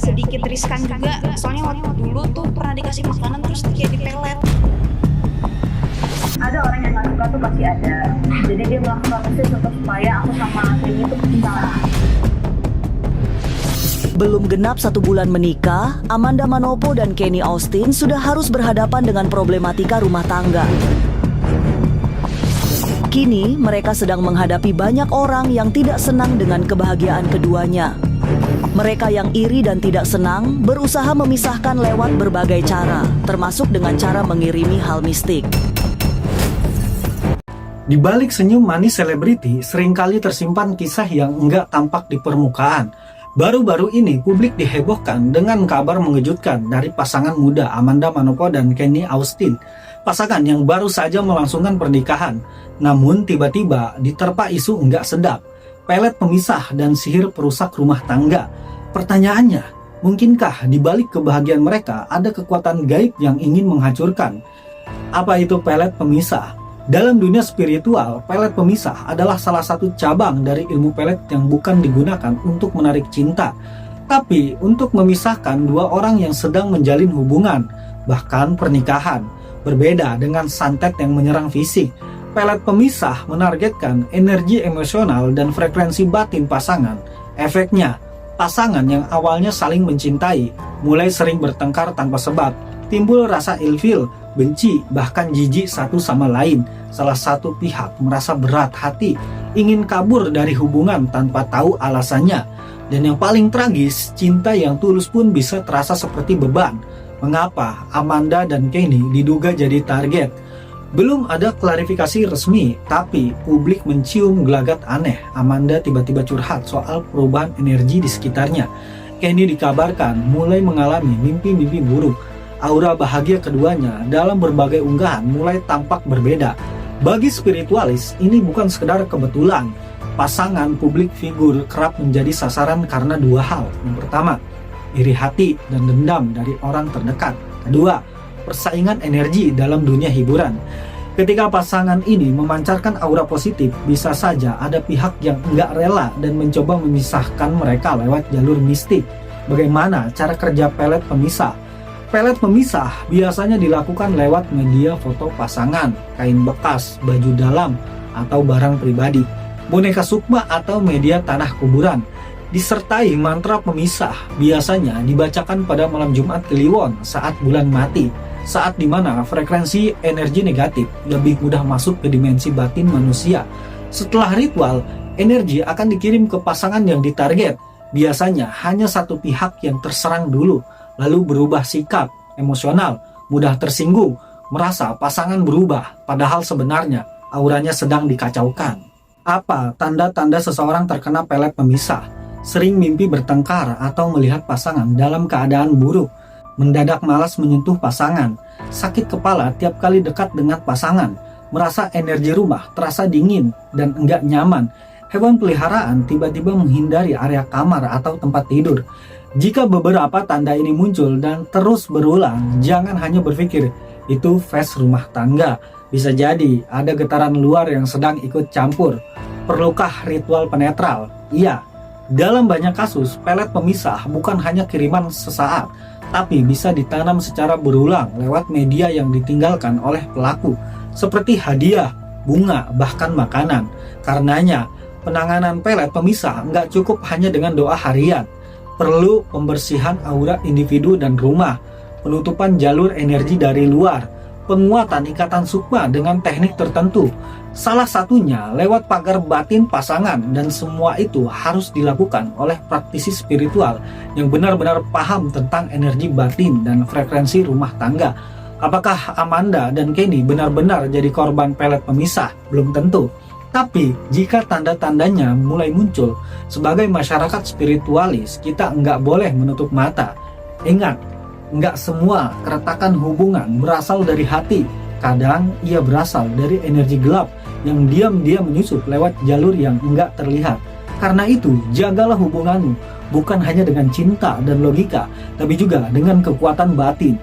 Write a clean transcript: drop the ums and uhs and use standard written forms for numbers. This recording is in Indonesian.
sedikit riskan juga, soalnya waktu dulu tuh pernah dikasih makanan terus kayak dipelet. Ada orang yang nggak suka tuh pasti ada, jadi dia melakukan itu untuk supaya aku sama Kenny itu pisah. Belum genap 1 bulan menikah, Amanda Manopo dan Kenny Austin sudah harus berhadapan dengan problematika rumah tangga. Kini, mereka sedang menghadapi banyak orang yang tidak senang dengan kebahagiaan keduanya. Mereka yang iri dan tidak senang berusaha memisahkan lewat berbagai cara, termasuk dengan cara mengirimi hal mistik. Di balik senyum manis selebriti, seringkali tersimpan kisah yang enggak tampak di permukaan. Baru-baru ini publik dihebohkan dengan kabar mengejutkan dari pasangan muda Amanda Manopo dan Kenny Austin. Pasangan yang baru saja melangsungkan pernikahan, namun tiba-tiba diterpa isu enggak sedap, pelet pemisah dan sihir perusak rumah tangga. Pertanyaannya, mungkinkah di balik kebahagiaan mereka ada kekuatan gaib yang ingin menghancurkan? Apa itu pelet pemisah? Dalam dunia spiritual, pelet pemisah adalah salah satu cabang dari ilmu pelet yang bukan digunakan untuk menarik cinta, tapi untuk memisahkan dua orang yang sedang menjalin hubungan, bahkan pernikahan. Berbeda dengan santet yang menyerang fisik, pelet pemisah menargetkan energi emosional dan frekuensi batin pasangan. Efeknya, pasangan yang awalnya saling mencintai, mulai sering bertengkar tanpa sebab, timbul rasa ilfil, benci, bahkan jijik satu sama lain. Salah satu pihak merasa berat hati, ingin kabur dari hubungan tanpa tahu alasannya. Dan yang paling tragis, cinta yang tulus pun bisa terasa seperti beban. Mengapa Amanda dan Kenny diduga jadi target? Belum ada klarifikasi resmi, tapi publik mencium gelagat aneh. Amanda tiba-tiba curhat soal perubahan energi di sekitarnya. Kenny dikabarkan mulai mengalami mimpi-mimpi buruk. Aura bahagia keduanya dalam berbagai unggahan mulai tampak berbeda. Bagi spiritualis, ini bukan sekedar kebetulan. Pasangan publik figur kerap menjadi sasaran karena dua hal. Yang pertama, iri hati dan dendam dari orang terdekat. Kedua, persaingan energi dalam dunia hiburan. Ketika pasangan ini memancarkan aura positif, bisa saja ada pihak yang enggak rela dan mencoba memisahkan mereka lewat jalur mistik. Bagaimana cara kerja pelet pemisah? Pelet pemisah biasanya dilakukan lewat media foto pasangan, kain bekas, baju dalam, atau barang pribadi, boneka sukma atau media tanah kuburan. Disertai mantra pemisah, biasanya dibacakan pada malam Jumat Kliwon saat bulan mati, saat dimana frekuensi energi negatif lebih mudah masuk ke dimensi batin manusia. Setelah ritual, energi akan dikirim ke pasangan yang ditarget. Biasanya hanya satu pihak yang terserang dulu, lalu berubah sikap, emosional, mudah tersinggung, merasa pasangan berubah, padahal sebenarnya auranya sedang dikacaukan. Apa tanda-tanda seseorang terkena pelet pemisah? Sering mimpi bertengkar atau melihat pasangan dalam keadaan buruk, mendadak malas menyentuh pasangan, sakit kepala tiap kali dekat dengan pasangan, merasa energi rumah terasa dingin dan enggak nyaman, hewan peliharaan tiba-tiba menghindari area kamar atau tempat tidur. Jika beberapa tanda ini muncul dan terus berulang, jangan hanya berpikir itu phase rumah tangga. Bisa jadi ada getaran luar yang sedang ikut campur. Perlukah ritual penetral? Iya. Dalam banyak kasus, pelet pemisah bukan hanya kiriman sesaat, tapi bisa ditanam secara berulang lewat media yang ditinggalkan oleh pelaku, seperti hadiah, bunga, bahkan makanan. Karenanya, penanganan pelet pemisah nggak cukup hanya dengan doa harian. Perlu pembersihan aura individu dan rumah, penutupan jalur energi dari luar, penguatan ikatan sukma dengan teknik tertentu. Salah satunya lewat pagar batin pasangan, dan semua itu harus dilakukan oleh praktisi spiritual yang benar-benar paham tentang energi batin dan frekuensi rumah tangga. Apakah Amanda dan Kenny benar-benar jadi korban pelet pemisah? Belum tentu. Tapi jika tanda-tandanya mulai muncul, sebagai masyarakat spiritualis kita nggak boleh menutup mata. Ingat, nggak semua keretakan hubungan berasal dari hati. Kadang ia berasal dari energi gelap yang diam-diam menyusup lewat jalur yang enggak terlihat. Karena itu, jagalah hubunganmu, bukan hanya dengan cinta dan logika, tapi juga dengan kekuatan batin.